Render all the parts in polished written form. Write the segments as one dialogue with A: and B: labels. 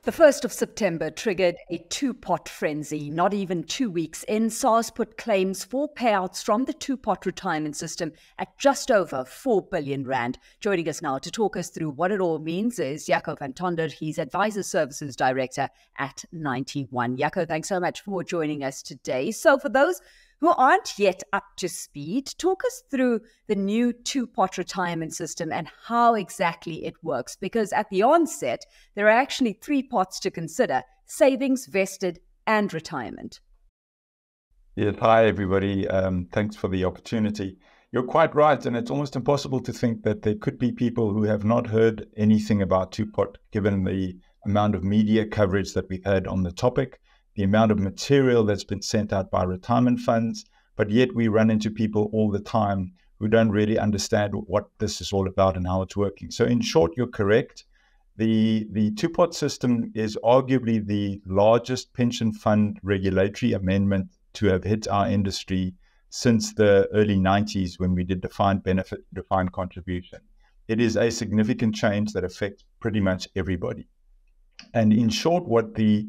A: The 1st of September triggered a two-pot frenzy. Not even 2 weeks in, SARS put claims for payouts from the two-pot retirement system at just over 4 billion rand. Joining us now to talk us through what it all means is Jaco van Tonder. He's Advisor Services Director at 91. Jaco, thanks so much for joining us today. So for those who aren't yet up to speed, talk us through the new two-pot retirement system and how exactly it works. Because at the onset, there are actually 3 pots to consider: savings, vested, and retirement.
B: Yes, hi everybody. Thanks for the opportunity. You're quite right, and it's almost impossible to think that there could be people who have not heard anything about two-pot, given the amount of media coverage that we've had on the topic, the amount of material that's been sent out by retirement funds, but yet we run into people all the time who don't really understand what this is all about and how it's working. So in short, you're correct. The two-pot system is arguably the largest pension fund regulatory amendment to have hit our industry since the early 90s, when we did defined benefit, defined contribution. It is a significant change that affects pretty much everybody. And in short, what the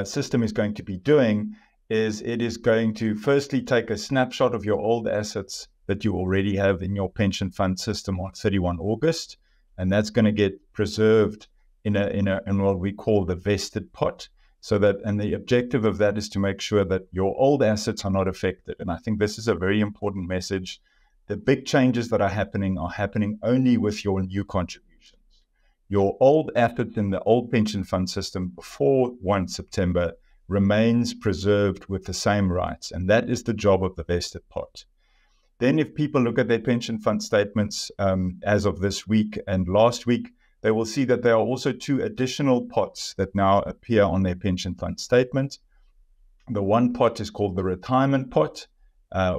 B: system is going to be doing is it is going to firstly take a snapshot of your old assets that you already have in your pension fund system on 31 August, and that's going to get preserved in what we call the vested pot. So that, and the objective of that is to make sure that your old assets are not affected. And I think this is a very important message. The big changes that are happening only with your new contributions. Your old assets in the old pension fund system before 1 September remains preserved with the same rights, and that is the job of the vested pot. Then if people look at their pension fund statements as of this week and last week, they will see that there are also 2 additional pots that now appear on their pension fund statement. The one pot is called the retirement pot,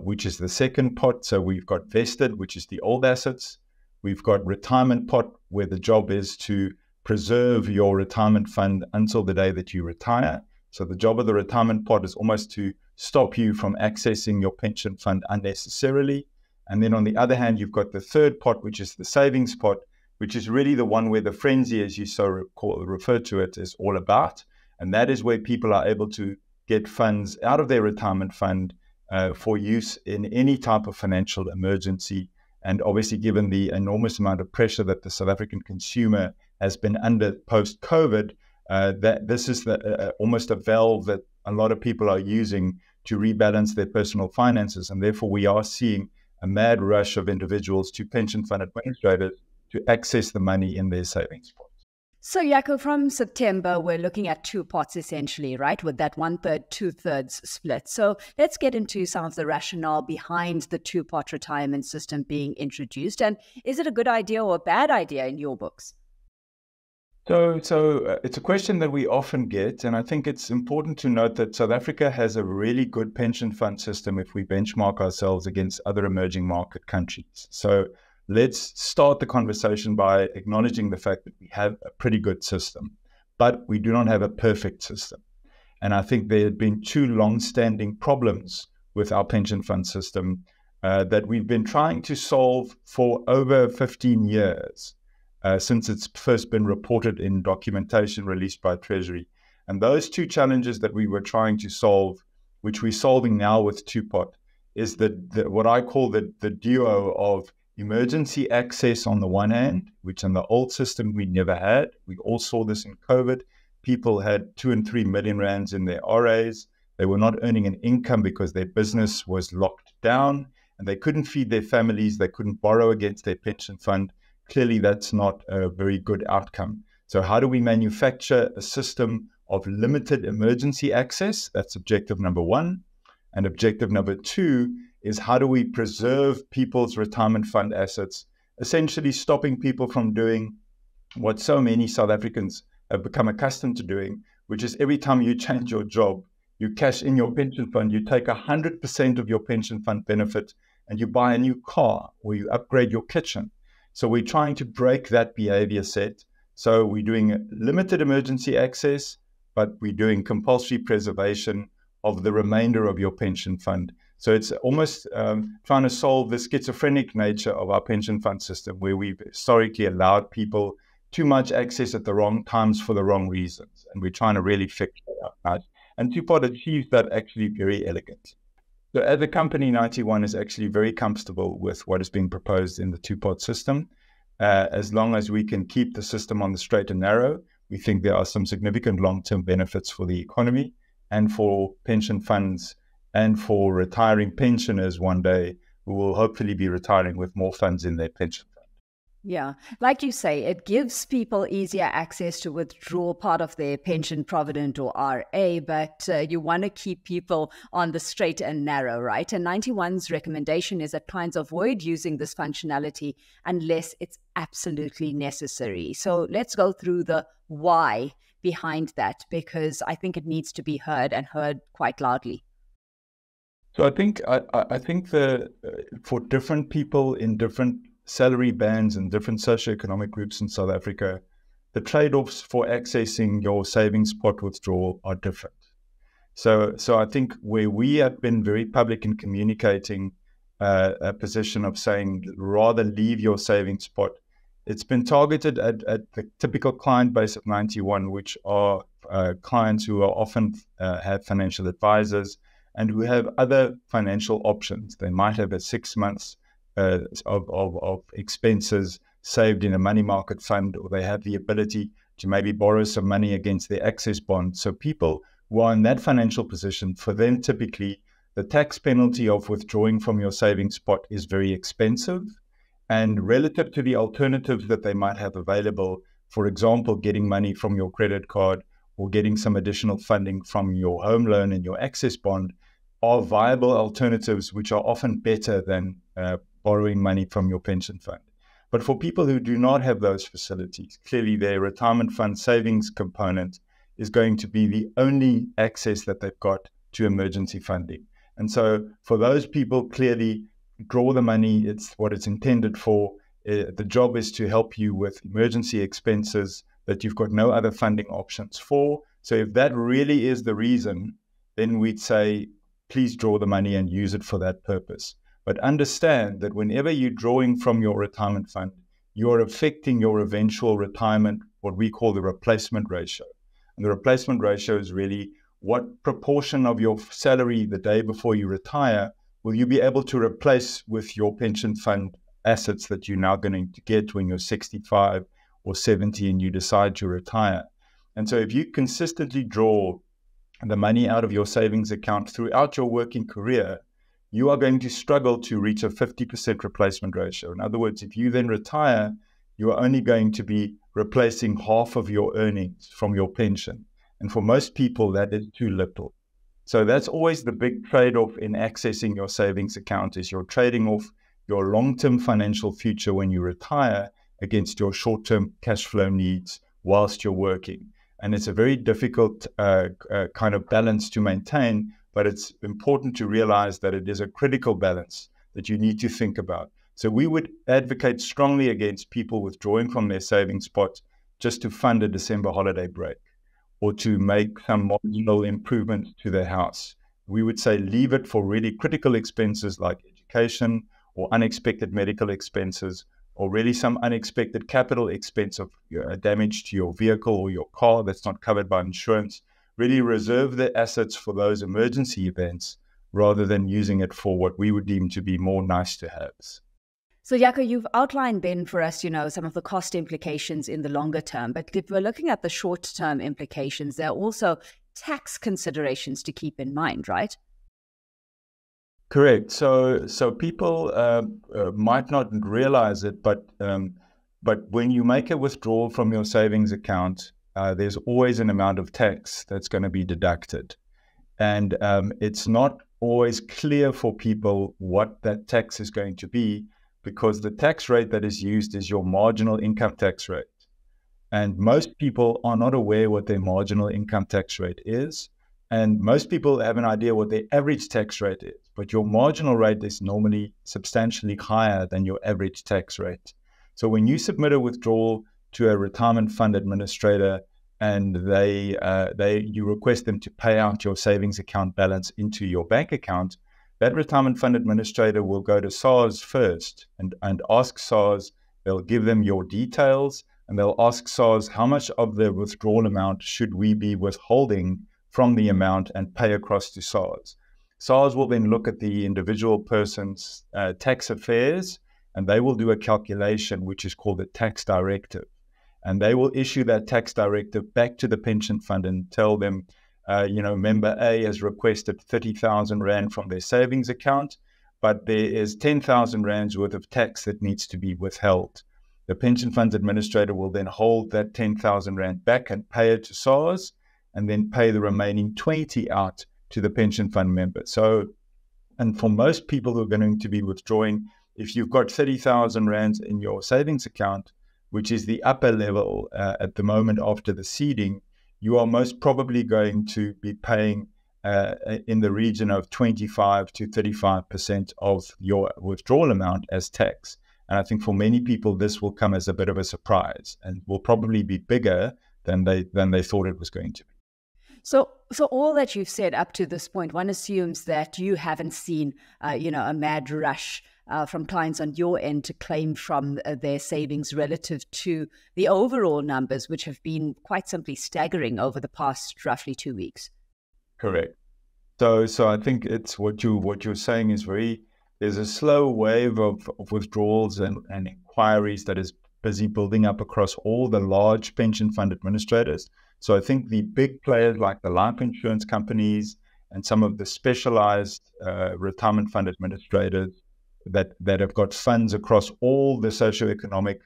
B: which is the second pot. So we've got vested, which is the old assets. We've got retirement pot, where the job is to preserve your retirement fund until the day that you retire. So the job of the retirement pot is almost to stop you from accessing your pension fund unnecessarily. And then on the other hand, you've got the third pot, which is the savings pot, which is really the one where the frenzy, as you refer to it, is all about. And that is where people are able to get funds out of their retirement fund for use in any type of financial emergency. And obviously, given the enormous amount of pressure that the South African consumer has been under post-COVID, that this is almost a valve that a lot of people are using to rebalance their personal finances. And therefore, we are seeing a mad rush of individuals to pension fund administrators to access the money in their savings pot.
A: So, Jaco, from September, we're looking at 2 pots essentially, right, with that 1/3, 2/3 split. So let's get into some of the rationale behind the two-pot retirement system being introduced. And is it a good idea or a bad idea in your books?
B: So it's a question that we often get, and I think it's important to note that South Africa has a really good pension fund system if we benchmark ourselves against other emerging market countries. So let's start the conversation by acknowledging the fact that we have a pretty good system, but we do not have a perfect system. And I think there have been 2 long-standing problems with our pension fund system that we've been trying to solve for over 15 years since it's first been reported in documentation released by Treasury. And those 2 challenges that we were trying to solve, which we're solving now with two-pot, is what I call the duo of emergency access on the one hand, which in the old system we never had. We all saw this in COVID. People had 2 and 3 million rands in their RAs. They were not earning an income because their business was locked down and they couldn't feed their families. They couldn't borrow against their pension fund. Clearly, that's not a very good outcome. So how do we manufacture a system of limited emergency access? That's objective number 1. And objective number 2 is how do we preserve people's retirement fund assets, essentially stopping people from doing what so many South Africans have become accustomed to doing, which is every time you change your job, you cash in your pension fund, you take 100% of your pension fund benefit and you buy a new car or you upgrade your kitchen. So we're trying to break that behavior set. So we're doing limited emergency access, but we're doing compulsory preservation of the remainder of your pension fund. So it's almost trying to solve the schizophrenic nature of our pension fund system, where we've historically allowed people too much access at the wrong times for the wrong reasons. And we're trying to really fix that up, right? And twopot achieves that actually very elegantly. So as a company, 91 is actually very comfortable with what is being proposed in the twopot system. As long as we can keep the system on the straight and narrow, we think there are some significant long-term benefits for the economy and for pension funds and for retiring pensioners one day who will hopefully be retiring with more funds in their pension fund.
A: Yeah, like you say, it gives people easier access to withdraw part of their pension provident or RA, but you want to keep people on the straight and narrow, right? And 91's recommendation is that clients avoid using this functionality unless it's absolutely necessary. So let's go through the why behind that, because I think it needs to be heard and heard quite loudly.
B: So I think for different people in different salary bands and different socioeconomic groups in South Africa, the trade-offs for accessing your savings pot withdrawal are different. So I think where we have been very public in communicating a position of saying rather leave your savings pot, it's been targeted at the typical client base of 91, which are clients who are often have financial advisors and who have other financial options. They might have a 6 months of expenses saved in a money market fund, or they have the ability to maybe borrow some money against their access bond. So people who are in that financial position, for them typically the tax penalty of withdrawing from your savings pot is very expensive, and relative to the alternatives that they might have available, for example, getting money from your credit card or getting some additional funding from your home loan and your access bond, are viable alternatives which are often better than borrowing money from your pension fund. But for people who do not have those facilities, clearly their retirement fund savings component is going to be the only access that they've got to emergency funding. And so for those people, clearly draw the money, it's what it's intended for. The job is to help you with emergency expenses that you've got no other funding options for. So if that really is the reason, then we'd say, please draw the money and use it for that purpose. But understand that whenever you're drawing from your retirement fund, you are affecting your eventual retirement, what we call the replacement ratio. And the replacement ratio is really what proportion of your salary the day before you retire will you be able to replace with your pension fund assets that you're now going to get when you're 65 or 70 and you decide to retire. And so if you consistently draw the money out of your savings account throughout your working career, you are going to struggle to reach a 50% replacement ratio. In other words, if you then retire, you are only going to be replacing half of your earnings from your pension. And for most people, that is too little. So that's always the big trade-off in accessing your savings account, is you're trading off your long-term financial future when you retire against your short-term cash flow needs whilst you're working. And it's a very difficult kind of balance to maintain, but it's important to realize that it is a critical balance that you need to think about. So we would advocate strongly against people withdrawing from their savings pot just to fund a December holiday break or to make some marginal improvements to their house. We would say leave it for really critical expenses like education or unexpected medical expenses, or really some unexpected capital expense of damage to your vehicle or your car that's not covered by insurance. Really reserve the assets for those emergency events rather than using it for what we would deem to be more nice to haves.
A: So Jaco, you've outlined then for us, some of the cost implications in the longer term, but if we're looking at the short term implications, there are also tax considerations to keep in mind, right?
B: Correct. So people might not realize it, but when you make a withdrawal from your savings account, there's always an amount of tax that's going to be deducted. And it's not always clear for people what that tax is going to be, because the tax rate that is used is your marginal income tax rate. And most people are not aware what their marginal income tax rate is. And most people have an idea what their average tax rate is. But your marginal rate is normally substantially higher than your average tax rate. So when you submit a withdrawal to a retirement fund administrator and you request them to pay out your savings account balance into your bank account, that retirement fund administrator will go to SARS first and ask SARS. They'll give them your details and they'll ask SARS, how much of the withdrawal amount should we be withholding from the amount and pay across to SARS? SARS will then look at the individual person's tax affairs, and they will do a calculation which is called a tax directive. And they will issue that tax directive back to the pension fund and tell them, member A has requested 30,000 Rand from their savings account, but there is 10,000 Rands worth of tax that needs to be withheld. The pension fund's administrator will then hold that 10,000 Rand back and pay it to SARS, and then pay the remaining 20 out to the pension fund member. So, and for most people who are going to be withdrawing, if you've got 30,000 Rands in your savings account, which is the upper level at the moment after the seeding, you are most probably going to be paying in the region of 25 to 35% of your withdrawal amount as tax. And I think for many people, this will come as a bit of a surprise and will probably be bigger than they thought it was going to be.
A: So all that you've said up to this point, one assumes that you haven't seen, a mad rush from clients on your end to claim from their savings relative to the overall numbers, which have been quite simply staggering over the past roughly 2 weeks.
B: Correct. So I think it's what you're saying is there's a slow wave of withdrawals and inquiries that is busy building up across all the large pension fund administrators. So I think the big players like the life insurance companies and some of the specialized retirement fund administrators that have got funds across all the socioeconomic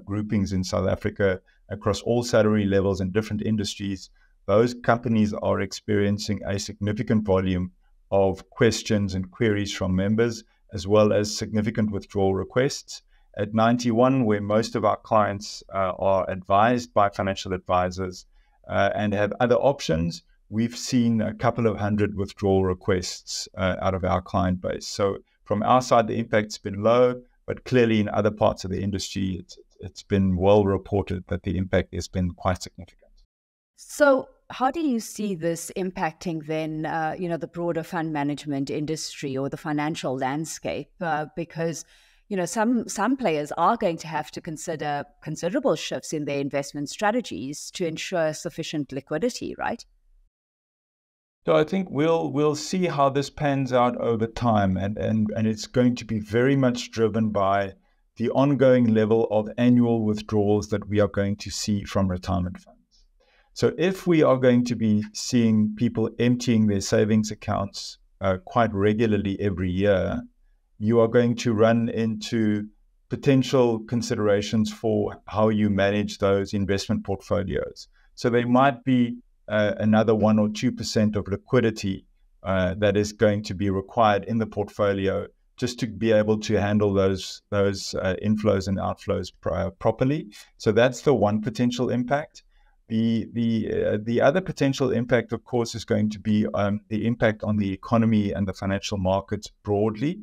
B: groupings in South Africa, across all salary levels and different industries, those companies are experiencing a significant volume of questions and queries from members, as well as significant withdrawal requests. At 91, where most of our clients are advised by financial advisors and have other options, we've seen a couple of hundred withdrawal requests out of our client base. So from our side, the impact's been low, but clearly in other parts of the industry, it's been well reported that the impact has been quite significant.
A: So how do you see this impacting then, the broader fund management industry or the financial landscape? Because some players are going to have to consider considerable shifts in their investment strategies to ensure sufficient liquidity, right?
B: So I think we'll see how this pans out over time, and it's going to be very much driven by the ongoing level of annual withdrawals that we are going to see from retirement funds. So if we are going to be seeing people emptying their savings accounts quite regularly every year, you are going to run into potential considerations for how you manage those investment portfolios. So there might be another 1 or 2% of liquidity that is going to be required in the portfolio just to be able to handle those inflows and outflows properly. So that's the one potential impact. The other potential impact, of course, is going to be the impact on the economy and the financial markets broadly,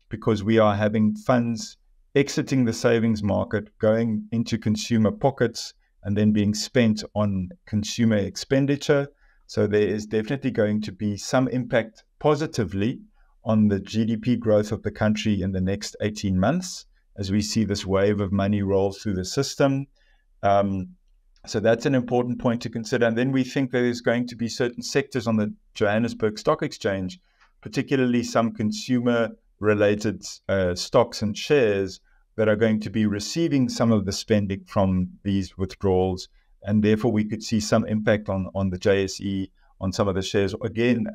B: because we are having funds exiting the savings market, going into consumer pockets, and then being spent on consumer expenditure. So there is definitely going to be some impact positively on the GDP growth of the country in the next 18 months as we see this wave of money roll through the system. So that's an important point to consider. And then we think there is going to be certain sectors on the Johannesburg Stock Exchange, particularly some consumer-related stocks and shares that are going to be receiving some of the spending from these withdrawals. And therefore, we could see some impact on the JSE, on some of the shares, again,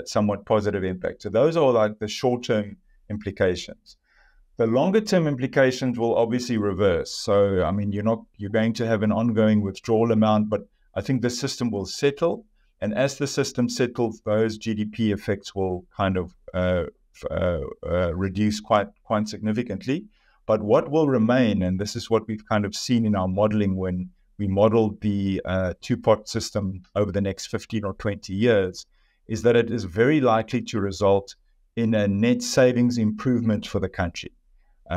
B: somewhat positive impact. So those are like the short-term implications. The longer-term implications will obviously reverse. So, I mean, you're going to have an ongoing withdrawal amount, but I think the system will settle. And as the system settles, those GDP effects will kind of reduce quite significantly. But what will remain, and this is what we've kind of seen in our modeling when we modeled the two-pot system over the next 15 or 20 years, is that it is very likely to result in a net savings improvement for the country.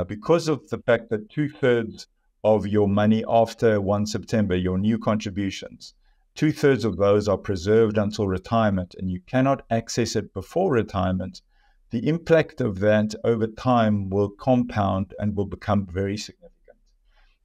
B: Because of the fact that 2/3 of your money after 1 September, your new contributions, 2/3 of those are preserved until retirement, and you cannot access it before retirement, the impact of that over time will compound and will become very significant.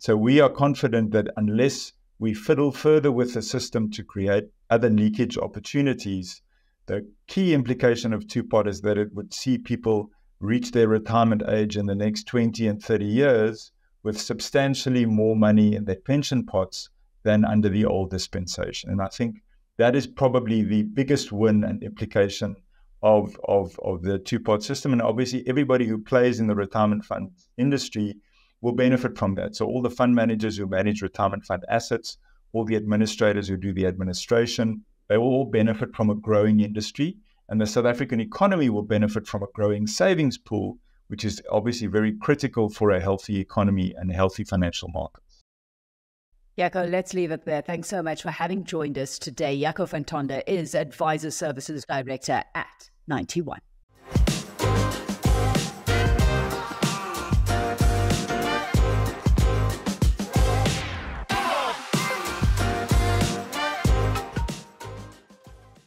B: So we are confident that unless we fiddle further with the system to create other leakage opportunities, the key implication of twopot is that it would see people reach their retirement age in the next 20 and 30 years with substantially more money in their pension pots than under the old dispensation. And I think that is probably the biggest win and implication of the twopot system. And obviously, everybody who plays in the retirement fund industry will benefit from that. So all the fund managers who manage retirement fund assets, all the administrators who do the administration, they will all benefit from a growing industry. And the South African economy will benefit from a growing savings pool, which is obviously very critical for a healthy economy and healthy financial markets.
A: Jaco, let's leave it there. Thanks so much for having joined us today. Jaco van Tonder is Advisor Services Director at 91.